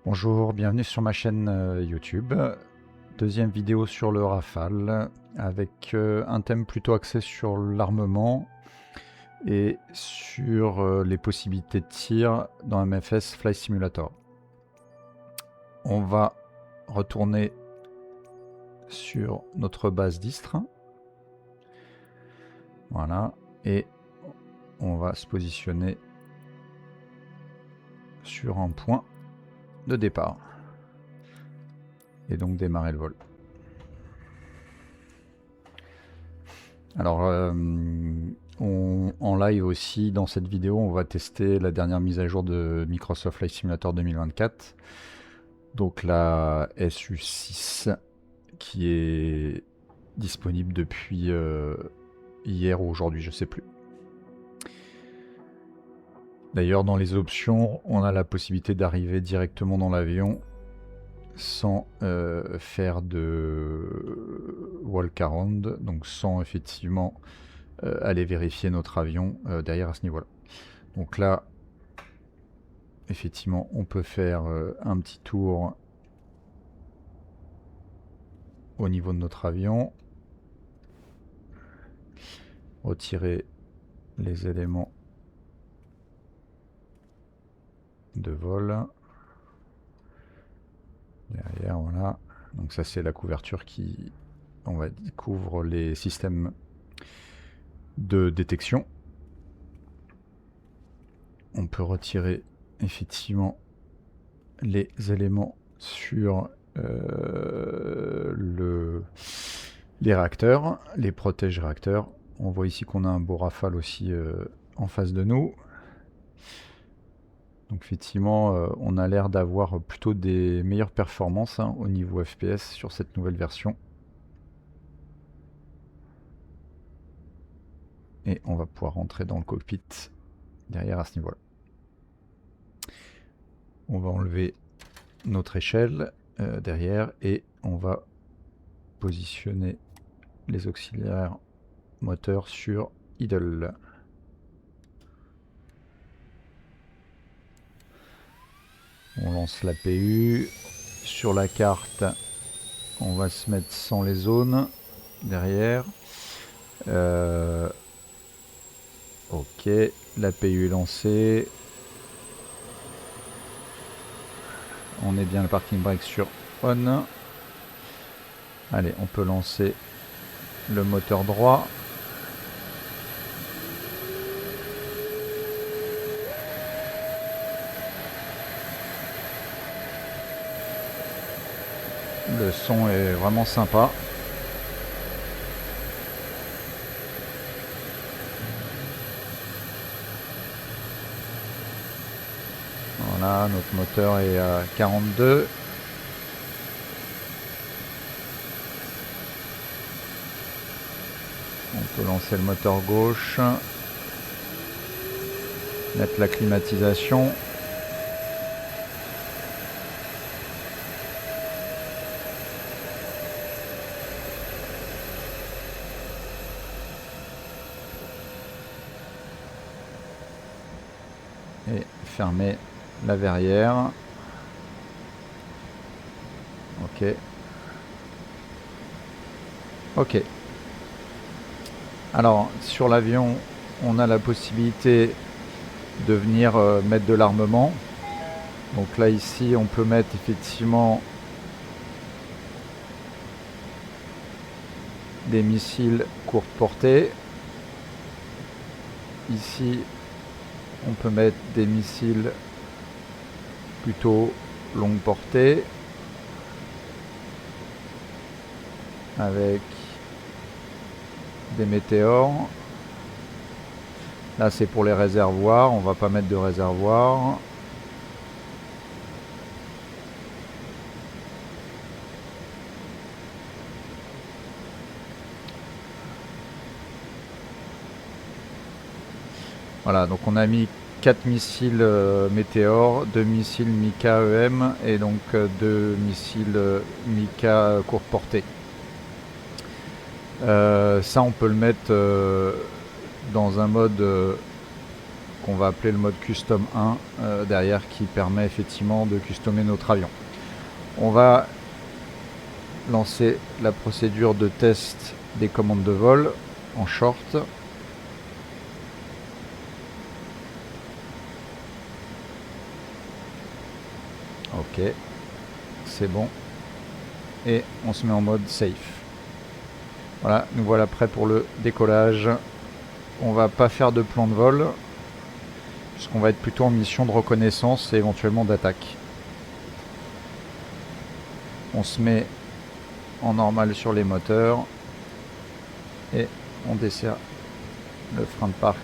Bonjour, bienvenue sur ma chaîne YouTube. Deuxième vidéo sur le Rafale avec un thème plutôt axé sur l'armement et sur les possibilités de tir dans MFS Flight Simulator. On va retourner sur notre base d'Istres. Voilà, et on va se positionner sur un point de départ et donc démarrer le vol. Alors, en live aussi, dans cette vidéo, on va tester la dernière mise à jour de Microsoft Flight Simulator 2024. Donc la SU6 qui est disponible depuis hier ou aujourd'hui, je ne sais plus. D'ailleurs, dans les options, on a la possibilité d'arriver directement dans l'avion sans faire de walk-around, donc sans effectivement aller vérifier notre avion derrière à ce niveau-là. Donc là, effectivement, on peut faire un petit tour au niveau de notre avion, retirer les éléments de vol. Derrière, voilà. Donc ça, c'est la couverture qui, on va dire, couvre les systèmes de détection. On peut retirer effectivement les éléments sur les réacteurs, les protèges réacteurs. On voit ici qu'on a un beau Rafale aussi en face de nous. Donc effectivement, on a l'air d'avoir plutôt des meilleures performances au niveau FPS sur cette nouvelle version. Et on va pouvoir rentrer dans le cockpit derrière à ce niveau-là. On va enlever notre échelle derrière et on va positionner les auxiliaires moteurs sur idle. On lance la PU. Sur la carte, on va se mettre sans les zones derrière. Ok, la PU est lancée. On est bien le parking brake sur on. Allez, on peut lancer le moteur droit. Le son est vraiment sympa. Voilà, notre moteur est à 42. On peut lancer le moteur gauche. Mettre la climatisation. Et fermer la verrière. Ok. Ok. Alors, sur l'avion, on a la possibilité de venir mettre de l'armement. Donc là, ici, on peut mettre effectivement des missiles courte portée. Ici, on peut mettre des missiles plutôt longue portée avec des météores. Là, c'est pour les réservoirs. On va pas mettre de réservoir. Voilà, donc on a mis 4 missiles météores, 2 missiles Mika EM et donc 2 missiles Mika courte portée. Ça, on peut le mettre dans un mode qu'on va appeler le mode custom 1 derrière, qui permet effectivement de customer notre avion. On va lancer la procédure de test des commandes de vol en short. Ok, c'est bon. Et on se met en mode safe. Voilà, nous voilà prêts pour le décollage. On va pas faire de plan de vol, puisqu'on va être plutôt en mission de reconnaissance et éventuellement d'attaque. On se met en normal sur les moteurs et on desserre le frein de parc.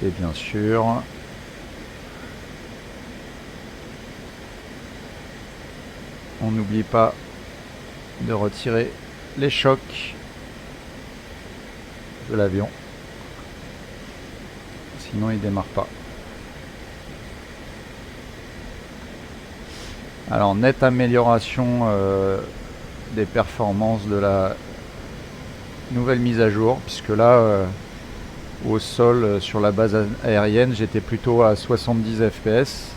Et bien sûr, on n'oublie pas de retirer les chocs de l'avion, sinon il démarre pas. Alors, nette amélioration des performances de la nouvelle mise à jour, puisque là au sol sur la base aérienne j'étais plutôt à 70 fps,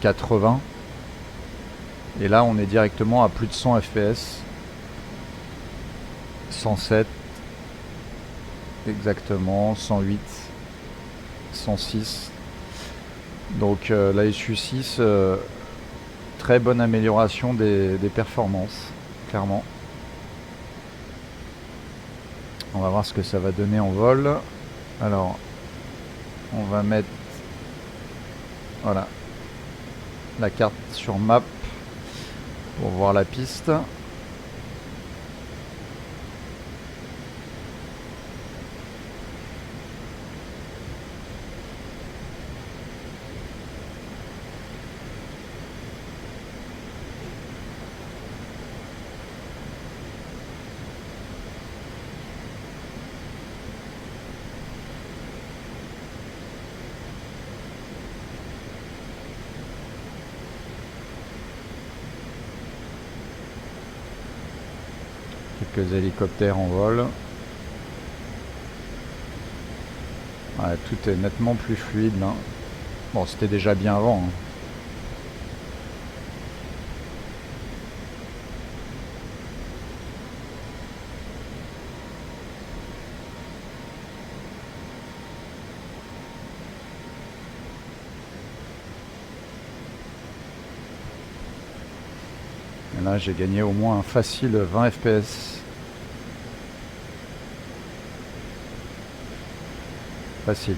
80, et là on est directement à plus de 100 fps, 107 exactement, 108, 106. Donc la SU6, très bonne amélioration des performances, clairement. On va voir ce que ça va donner en vol. Alors, on va mettre, voilà, la carte sur map pour voir la piste. Quelques hélicoptères en vol. Ouais, tout est nettement plus fluide là. Bon, c'était déjà bien avant, hein. Et là, j'ai gagné au moins un facile 20 fps. Facile.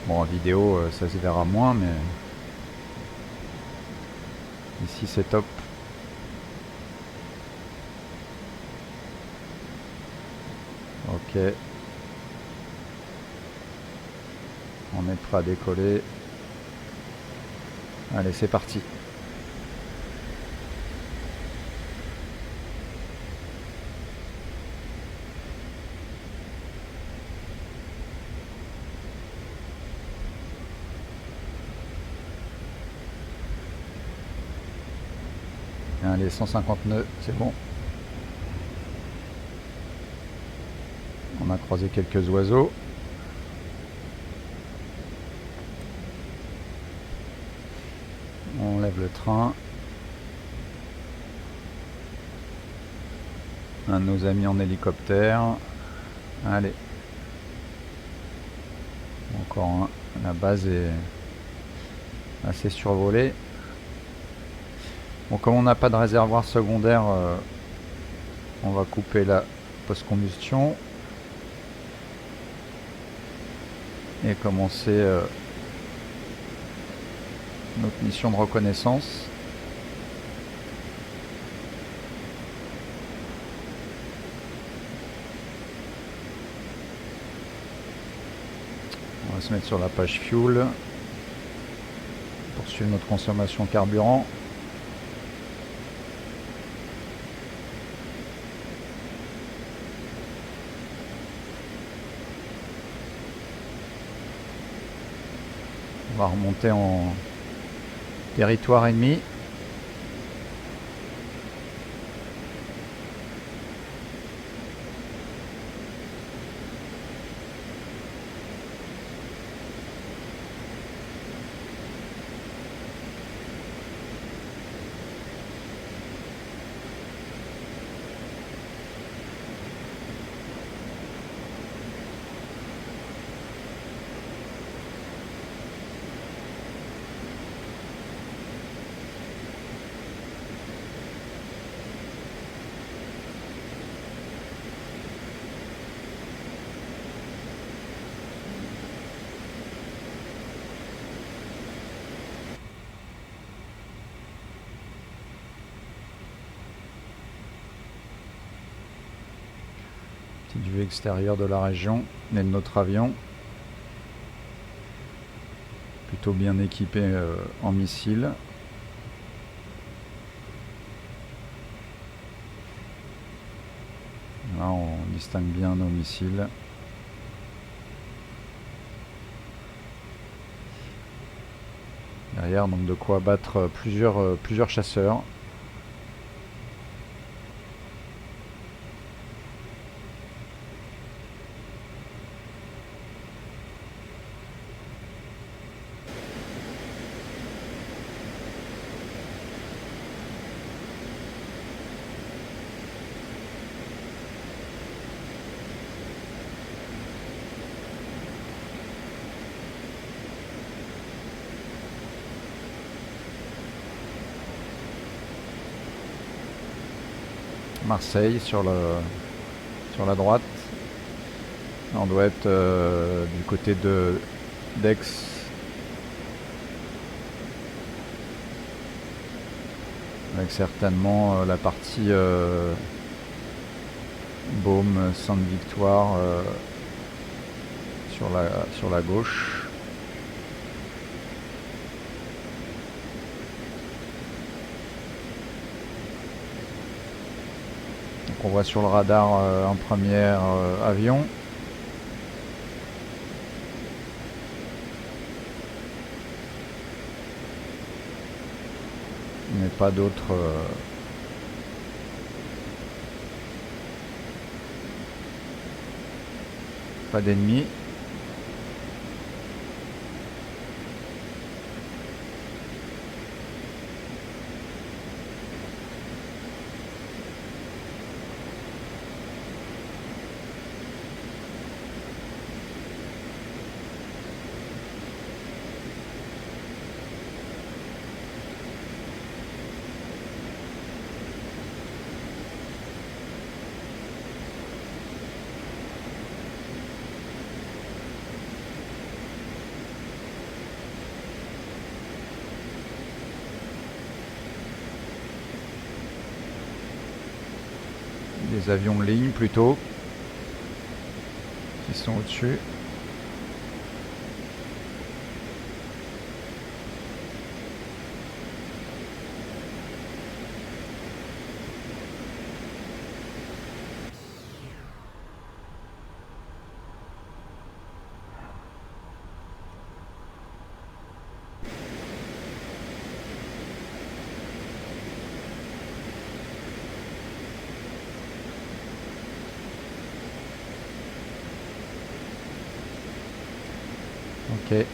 Bon, en vidéo, ça se verra moins, mais ici, c'est top. Ok. On est prêt à décoller. Allez, c'est parti. Allez, 150 nœuds, c'est bon. On a croisé quelques oiseaux. On lève le train. Un de nos amis en hélicoptère. Allez. Encore un. La base est assez survolée. Bon, comme on n'a pas de réservoir secondaire, on va couper la post-combustion et commencer notre mission de reconnaissance. On va se mettre sur la page fuel pour suivre notre consommation carburant. On va remonter en territoire ennemi. Petite vue extérieure de la région et de notre avion. Plutôt bien équipé en missiles. Là, on distingue bien nos missiles. Derrière, donc de quoi battre plusieurs chasseurs. Marseille sur la droite. On doit être du côté d'Aix. Avec certainement la partie Baume, Sainte-Victoire sur la gauche. On voit sur le radar un premier avion. Mais pas d'autres. Pas d'ennemis. Des avions de ligne plutôt qui sont au-dessus. Ok.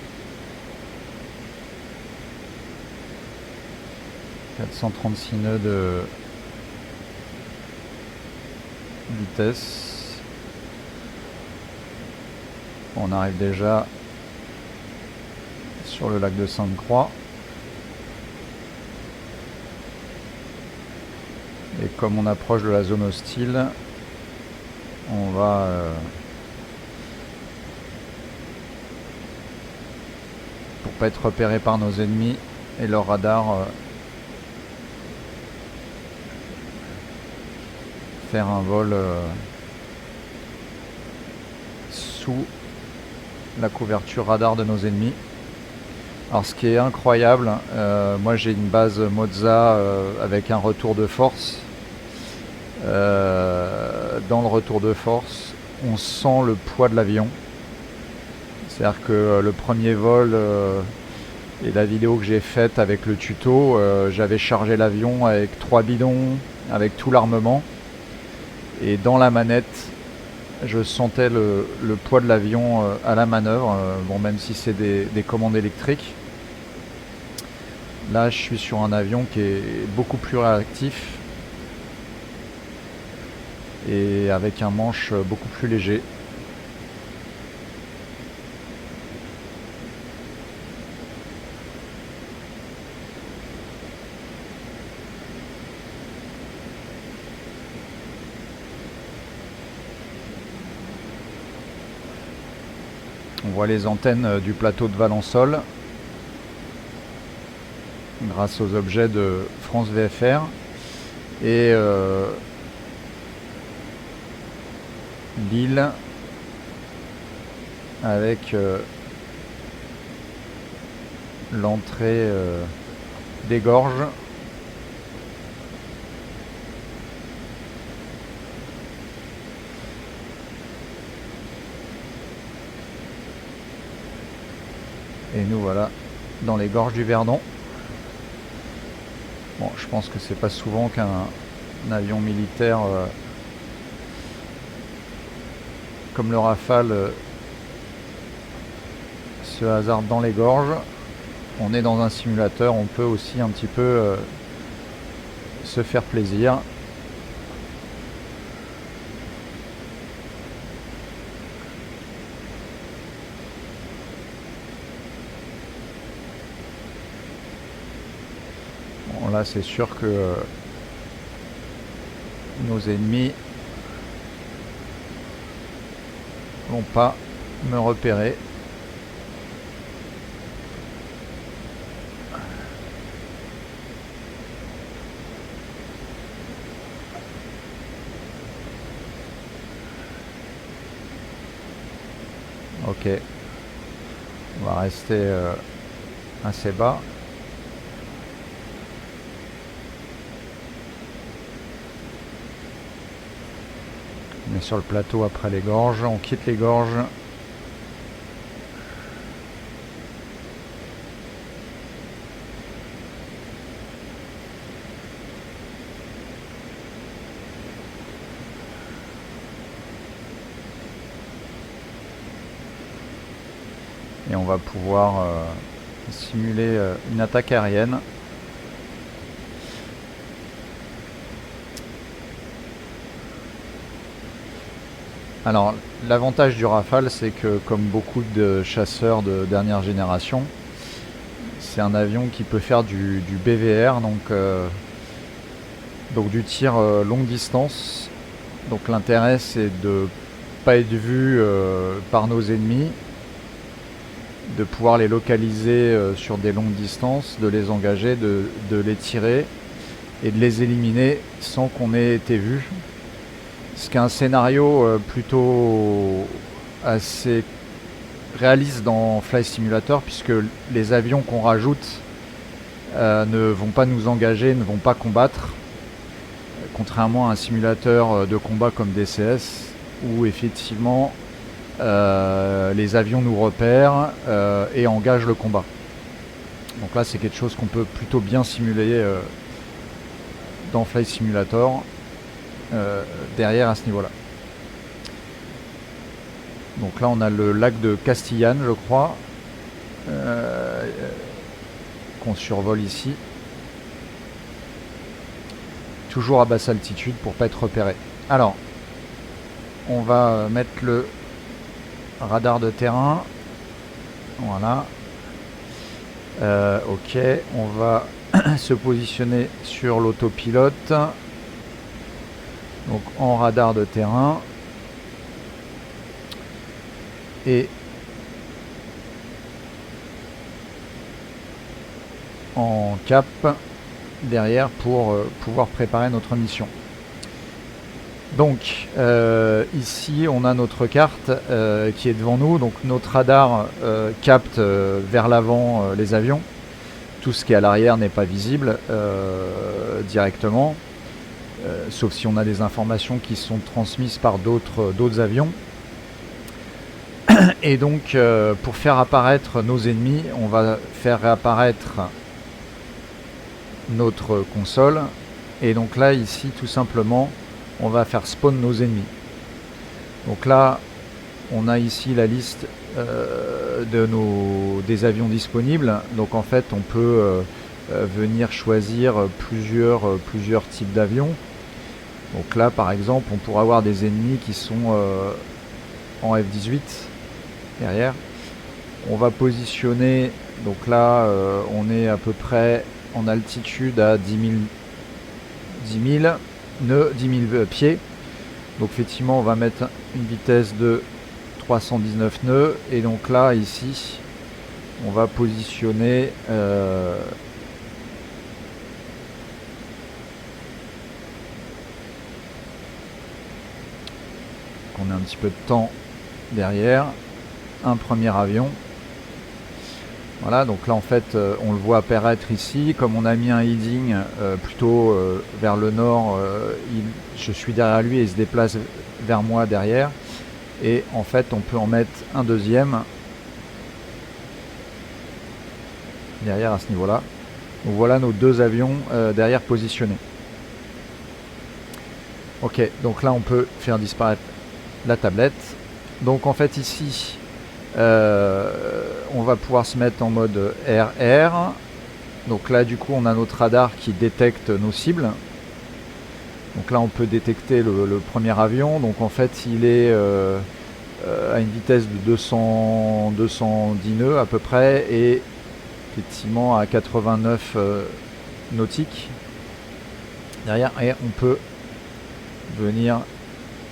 436 nœuds de vitesse. On arrive déjà sur le lac de Sainte-Croix. Et comme on approche de la zone hostile, on va pour pas être repéré par nos ennemis et leur radar, faire un vol sous la couverture radar de nos ennemis. Alors ce qui est incroyable, moi j'ai une base Moza avec un retour de force. Dans le retour de force, on sent le poids de l'avion. C'est-à-dire que le premier vol, Et la vidéo que j'ai faite avec le tuto, j'avais chargé l'avion avec 3 bidons, avec tout l'armement. Et dans la manette, je sentais le poids de l'avion à la manœuvre, bon, même si c'est des commandes électriques. Là, je suis sur un avion qui est beaucoup plus réactif et avec un manche beaucoup plus léger. On voit les antennes du plateau de Valençol grâce aux objets de France VFR et l'île avec l'entrée des gorges. Et nous voilà dans les gorges du Verdon. Bon, je pense que c'est pas souvent qu'un avion militaire comme le Rafale se hasarde dans les gorges. On est dans un simulateur, on peut aussi un petit peu se faire plaisir. Bon, là c'est sûr que nos ennemis vont pas me repérer. Ok, on va rester assez bas. On est sur le plateau après les gorges, on quitte les gorges. Et on va pouvoir simuler une attaque aérienne. Alors, l'avantage du Rafale, c'est que comme beaucoup de chasseurs de dernière génération, c'est un avion qui peut faire du BVR, donc du tir longue distance. Donc l'intérêt, c'est de pas être vu par nos ennemis, de pouvoir les localiser sur des longues distances, de les engager, de les tirer et de les éliminer sans qu'on ait été vu. Ce qui est un scénario plutôt assez réaliste dans Flight Simulator, puisque les avions qu'on rajoute ne vont pas nous engager, ne vont pas combattre, contrairement à un simulateur de combat comme DCS, où effectivement les avions nous repèrent et engagent le combat. Donc là c'est quelque chose qu'on peut plutôt bien simuler dans Flight Simulator. Derrière à ce niveau là. Donc là on a le lac de Castillane, je crois, qu'on survole ici, toujours à basse altitude pour pas être repéré. Alors on va mettre le radar de terrain, voilà. Ok, on va se positionner sur l'autopilote. Donc en radar de terrain et en cap derrière pour pouvoir préparer notre mission. Donc ici on a notre carte qui est devant nous, donc notre radar capte vers l'avant les avions. Tout ce qui est à l'arrière n'est pas visible directement. Sauf si on a des informations qui sont transmises par d'autres avions. Et donc pour faire apparaître nos ennemis, on va faire réapparaître notre console. Et donc là ici tout simplement on va faire spawn nos ennemis. Donc là on a ici la liste des avions disponibles. Donc en fait on peut venir choisir plusieurs types d'avions. Donc là par exemple on pourra avoir des ennemis qui sont en F-18 derrière. On va positionner, donc là on est à peu près en altitude à 10 000 pieds. Donc effectivement on va mettre une vitesse de 319 nœuds et donc là ici on va positionner qu'on ait un petit peu de temps derrière un premier avion. Voilà, donc là en fait on le voit apparaître ici, comme on a mis un heading plutôt vers le nord, je suis derrière lui et il se déplace vers moi derrière, et en fait on peut en mettre un deuxième derrière à ce niveau là. Donc voilà nos deux avions derrière positionnés. Ok, donc là on peut faire disparaître la tablette. Donc en fait ici on va pouvoir se mettre en mode RR. Donc là du coup on a notre radar qui détecte nos cibles. Donc là on peut détecter le premier avion. Donc en fait il est à une vitesse de 210 nœuds à peu près et effectivement à 89 nautiques derrière, et on peut venir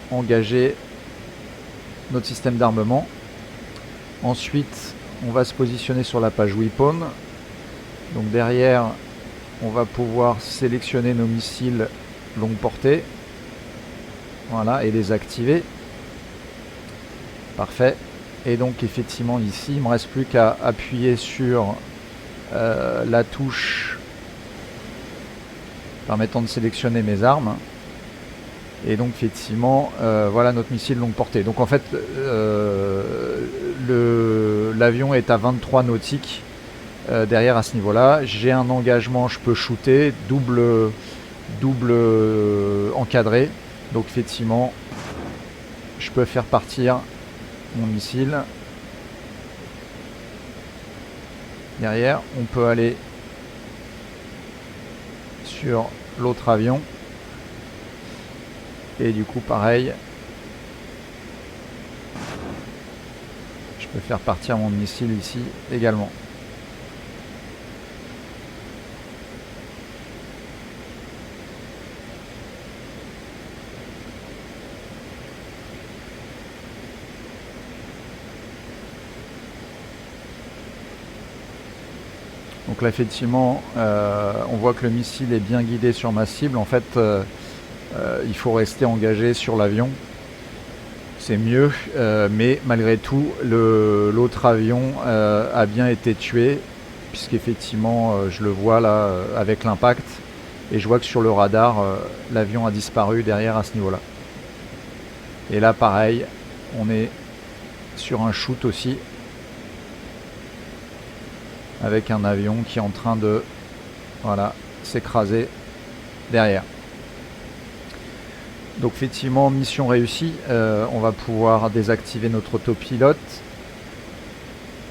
engager notre système d'armement. Ensuite on va se positionner sur la page Weapon. Donc derrière on va pouvoir sélectionner nos missiles longue portée, voilà, et les activer. Parfait. Et donc effectivement ici il ne me reste plus qu'à appuyer sur la touche permettant de sélectionner mes armes. Et donc effectivement voilà notre missile longue portée. Donc en fait l'avion est à 23 nautiques derrière à ce niveau là. J'ai un engagement, je peux shooter, double encadré. Donc effectivement je peux faire partir mon missile. Derrière on peut aller sur l'autre avion. Et du coup pareil, je peux faire partir mon missile ici également. Donc là effectivement on voit que le missile est bien guidé sur ma cible. En fait il faut rester engagé sur l'avion, c'est mieux, mais malgré tout l'autre avion a bien été tué, puisqu'effectivement je le vois là avec l'impact, et je vois que sur le radar l'avion a disparu derrière à ce niveau là. Et là pareil on est sur un shoot aussi avec un avion qui est en train de s'écraser derrière. Donc effectivement mission réussie, on va pouvoir désactiver notre autopilote.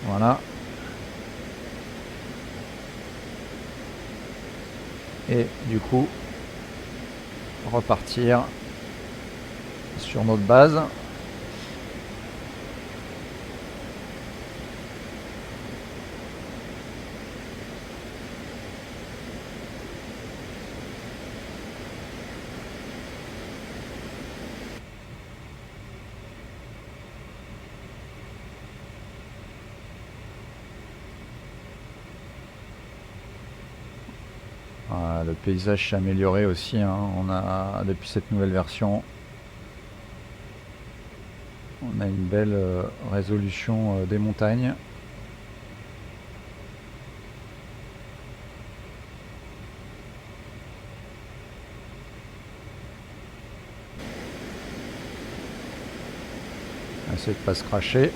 Voilà. Et du coup repartir sur notre base. Voilà, le paysage s'est amélioré aussi, hein. On a depuis cette nouvelle version, on a une belle résolution des montagnes. Essayer de pas se cracher.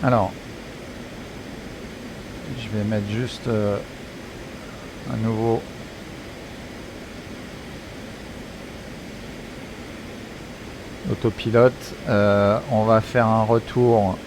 Alors, je vais mettre juste un nouveau autopilote. On va faire un retour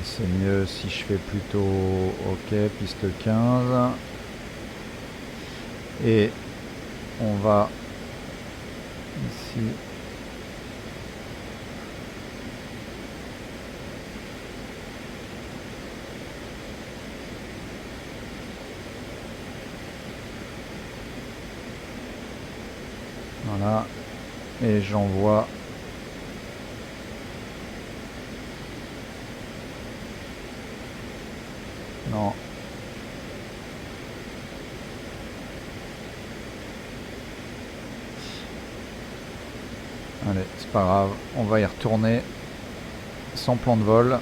c'est mieux si je fais plutôt OK, piste 15. Et on va ici. Voilà. Et j'envoie non. Allez, c'est pas grave, on va y retourner sans plan de vol.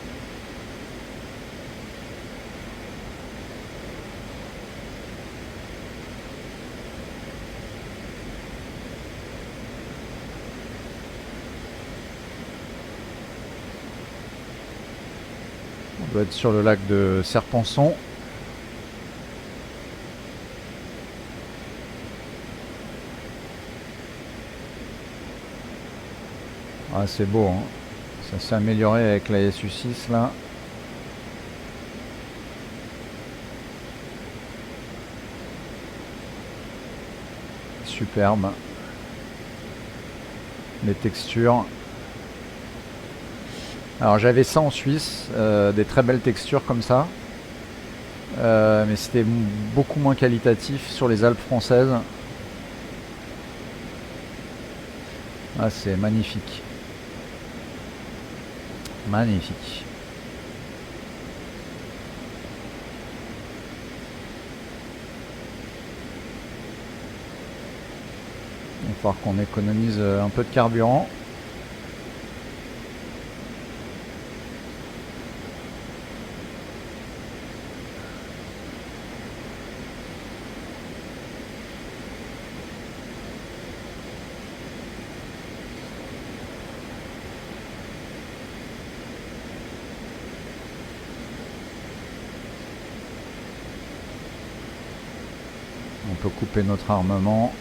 On doit être sur le lac de Serpenson. Ah, c'est beau, hein. Ça s'est amélioré avec la SU6 là. Superbe. Les textures. Alors j'avais ça en Suisse, des très belles textures comme ça. Mais c'était beaucoup moins qualitatif sur les Alpes françaises. Ah, c'est magnifique. Magnifique. Il va falloir qu'on économise un peu de carburant. On peut couper notre armement.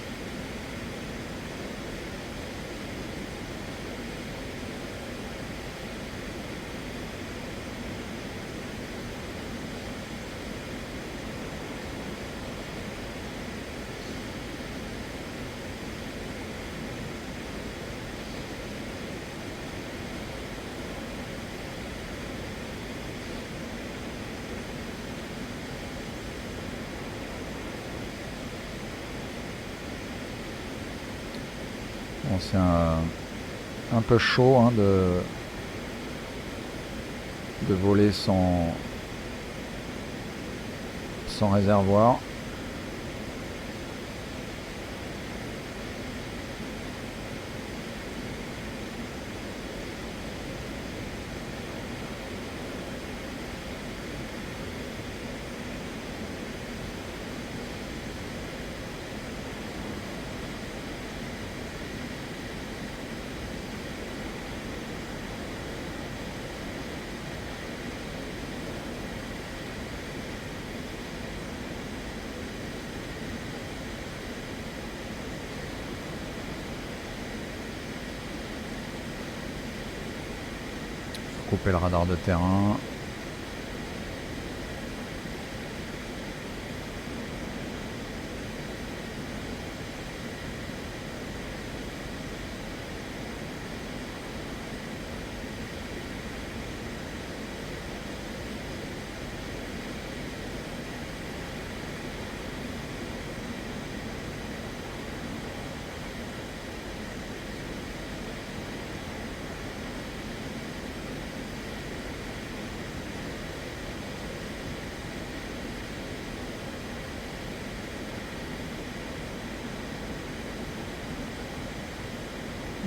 Bon, c'est un peu chaud hein, de voler sans réservoir. Couper le radar de terrain.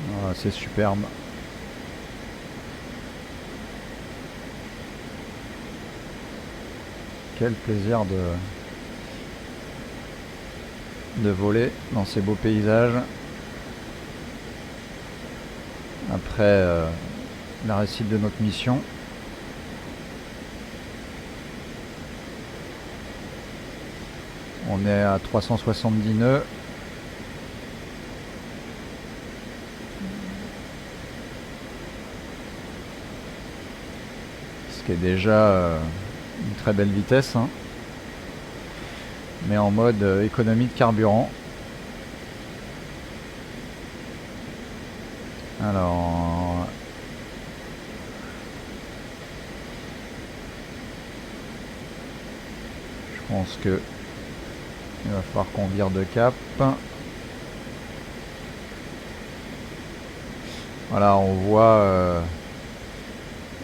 Voilà, c'est superbe. Quel plaisir de voler dans ces beaux paysages. Après la réussite de notre mission. On est à 370 nœuds. Ce qui est déjà une très belle vitesse, hein. Mais en mode économie de carburant. Alors, je pense que il va falloir qu'on vire de cap. Voilà, on voit,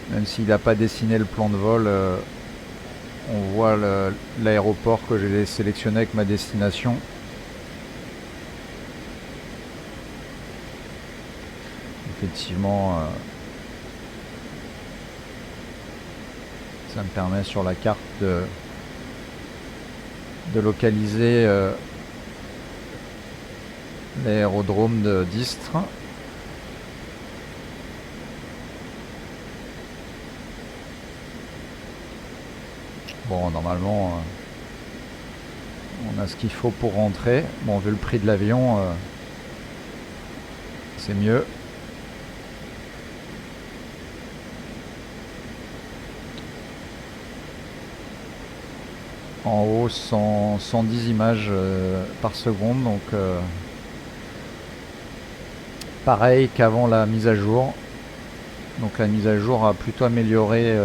même s'il n'a pas dessiné le plan de vol, on voit l'aéroport que j'ai sélectionné avec ma destination. Effectivement, ça me permet sur la carte de localiser l'aérodrome d'Istres. Bon, normalement, on a ce qu'il faut pour rentrer. Bon, vu le prix de l'avion, c'est mieux. En haut, 110 images par seconde, donc pareil qu'avant la mise à jour. Donc la mise à jour a plutôt amélioré,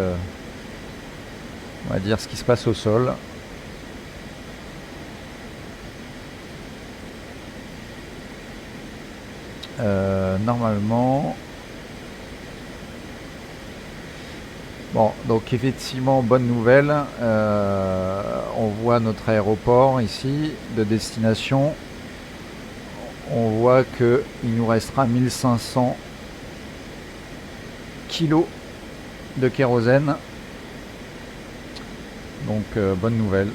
on va dire, ce qui se passe au sol. Normalement, bon, donc effectivement, bonne nouvelle, on voit notre aéroport ici de destination. On voit que il nous restera 1500 kilos de kérosène, donc bonne nouvelle.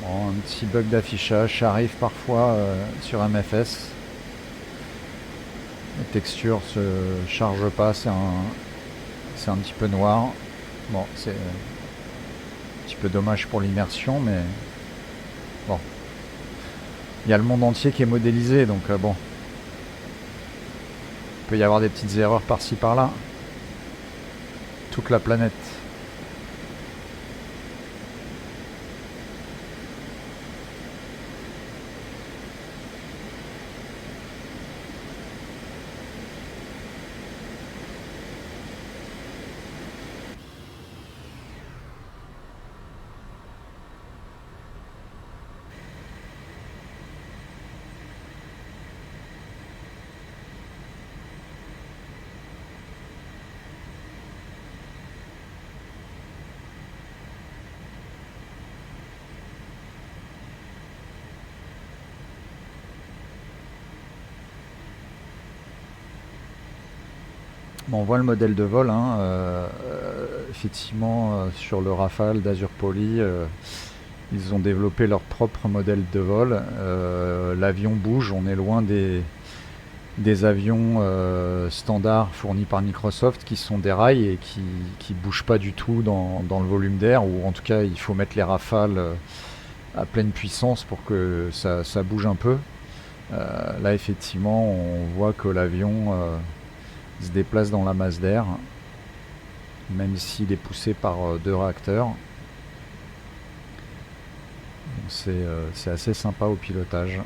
Bon, un petit bug d'affichage, ça arrive parfois sur MFS. Les textures se chargent pas, c'est un petit peu noir. Bon, c'est un petit peu dommage pour l'immersion, mais bon. Il y a le monde entier qui est modélisé, donc bon. Il peut y avoir des petites erreurs par-ci par-là. Toute la planète. Bon, on voit le modèle de vol, hein, effectivement sur le Rafale d'Azur Poly, ils ont développé leur propre modèle de vol. L'avion bouge, on est loin des avions standards fournis par Microsoft qui sont des rails et qui bougent pas du tout dans le volume d'air, ou en tout cas il faut mettre les Rafales à pleine puissance pour que ça bouge un peu. Là effectivement on voit que l'avion se déplace dans la masse d'air, même s'il est poussé par deux réacteurs. C'est assez sympa au pilotage.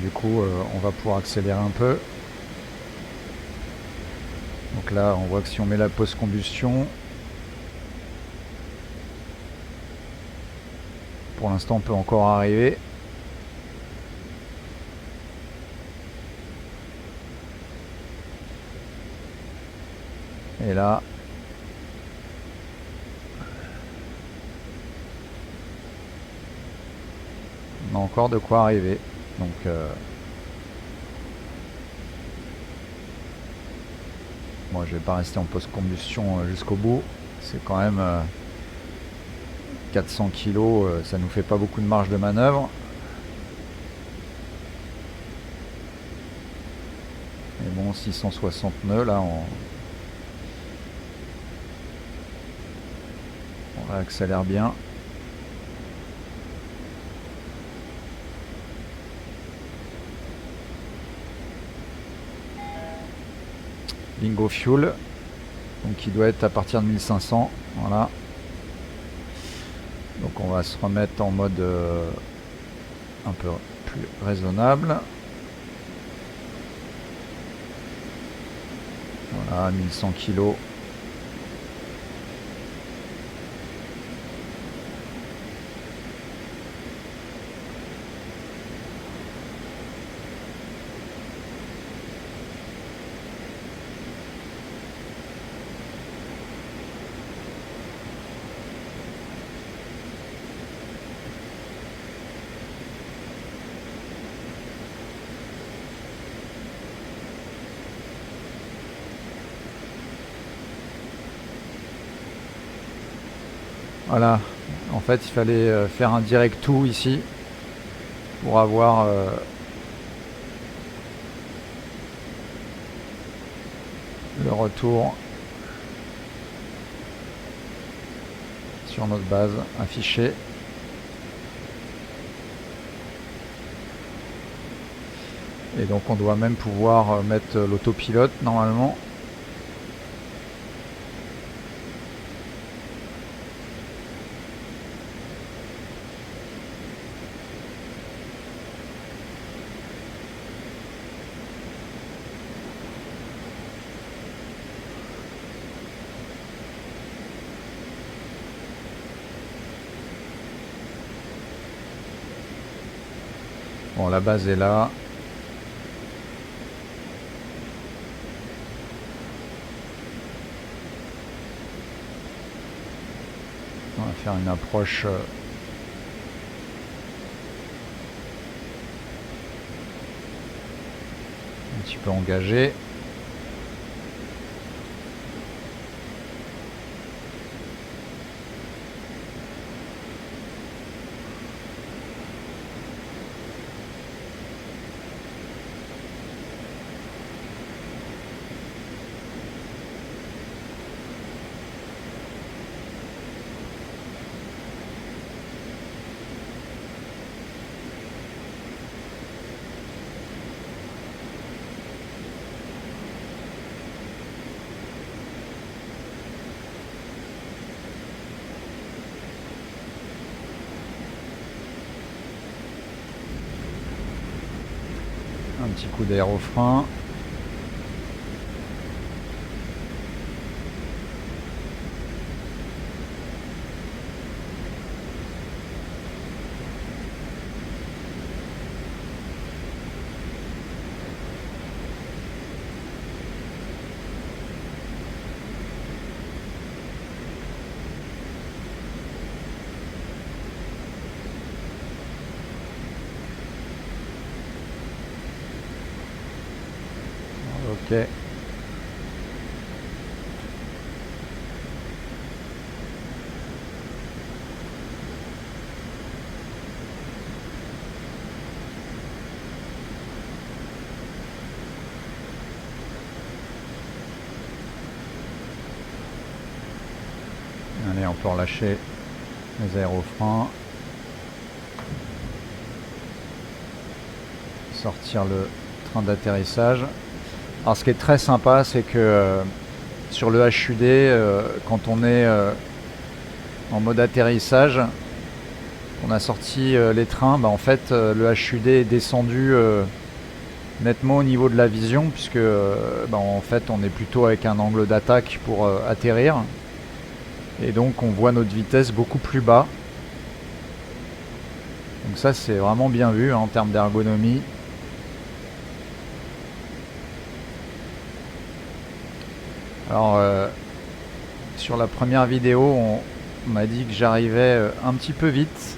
du coup on va pouvoir accélérer un peu. Donc là on voit que si on met la post-combustion, pour l'instant on peut encore arriver. Et là on a encore de quoi arriver. Donc moi je vais pas rester en post-combustion jusqu'au bout. C'est quand même 400 kg, ça nous fait pas beaucoup de marge de manœuvre. Mais bon, 660 nœuds là, on accélère bien. Bingo fuel, donc il doit être à partir de 1500. Voilà. Donc on va se remettre en mode un peu plus raisonnable. Voilà, 1100 kg. Voilà, en fait il fallait faire un direct tout ici pour avoir le retour sur notre base affichée. Et donc on doit même pouvoir mettre l'autopilote normalement. Bon, la base est là. On va faire une approche un petit peu engagée. Un petit coup d'air au frein. Ok. Allez, on peut relâcher les aérofreins. Sortir le train d'atterrissage. Alors ce qui est très sympa, c'est que sur le HUD, quand on est en mode atterrissage, On a sorti les trains, en fait le HUD est descendu nettement au niveau de la vision, puisque en fait on est plutôt avec un angle d'attaque pour atterrir, et donc on voit notre vitesse beaucoup plus bas. Donc ça c'est vraiment bien vu en termes d'ergonomie. Alors sur la première vidéo on m'a dit que j'arrivais un petit peu vite,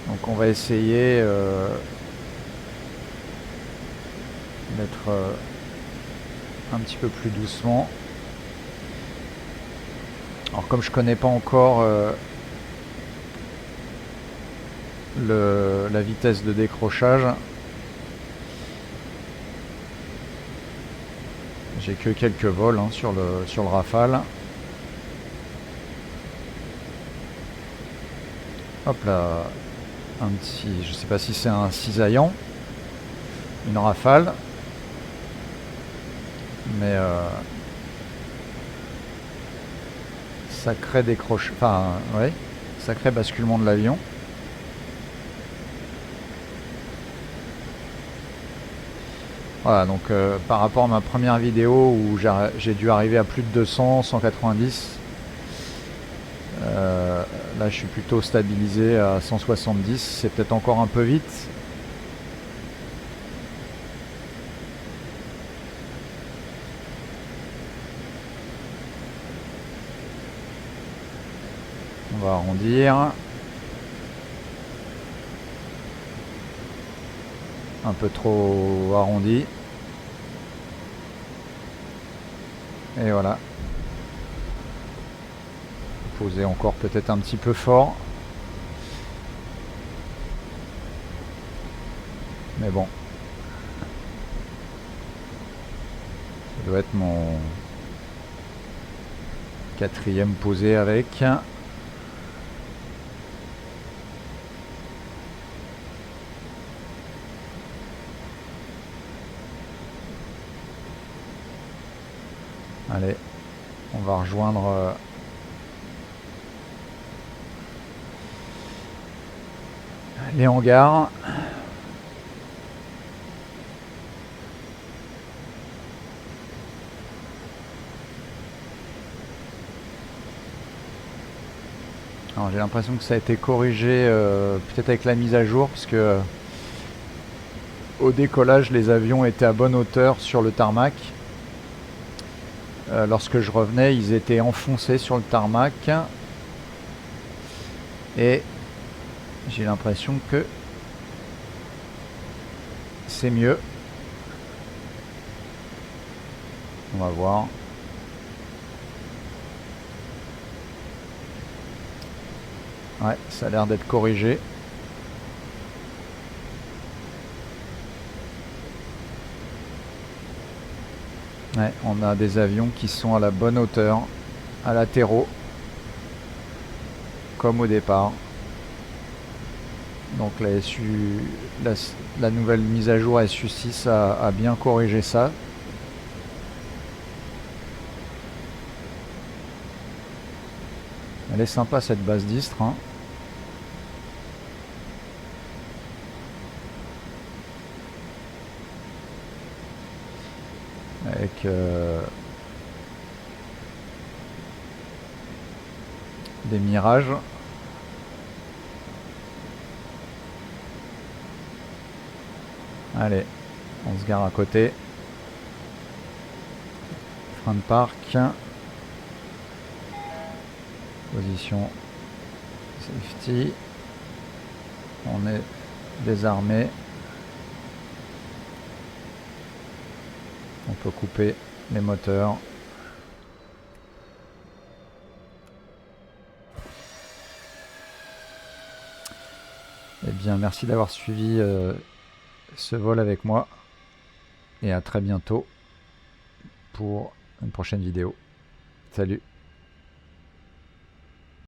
donc on va essayer d'être un petit peu plus doucement. Alors comme je connais pas encore la vitesse de décrochage, j'ai que quelques vols sur le Rafale. Hop là, un petit, je sais pas si c'est un cisaillant, une Rafale, mais sacré décroche, enfin ouais, sacré basculement de l'avion. Voilà, donc par rapport à ma première vidéo où j'ai dû arriver à plus de 200, 190, là je suis plutôt stabilisé à 170, c'est peut-être encore un peu vite. On va arrondir. Un peu trop arrondi. Et voilà. Poser encore peut-être un petit peu fort. Mais bon. Ça doit être mon 4e posé avec. Allez, on va rejoindre les hangars. Alors j'ai l'impression que ça a été corrigé peut-être avec la mise à jour, puisque au décollage les avions étaient à bonne hauteur sur le tarmac. Lorsque je revenais, ils étaient enfoncés sur le tarmac. Et j'ai l'impression que c'est mieux. On va voir. Ouais, ça a l'air d'être corrigé. Ouais, on a des avions qui sont à la bonne hauteur, à latéraux, comme au départ. Donc la nouvelle mise à jour SU6 a bien corrigé ça. Elle est sympa cette base d'Istres. Avec des mirages. Allez, on se gare à côté. Frein de parc. Position safety. On est désarmé. On peut couper les moteurs. Eh bien, merci d'avoir suivi ce vol avec moi. Et à très bientôt pour une prochaine vidéo. Salut!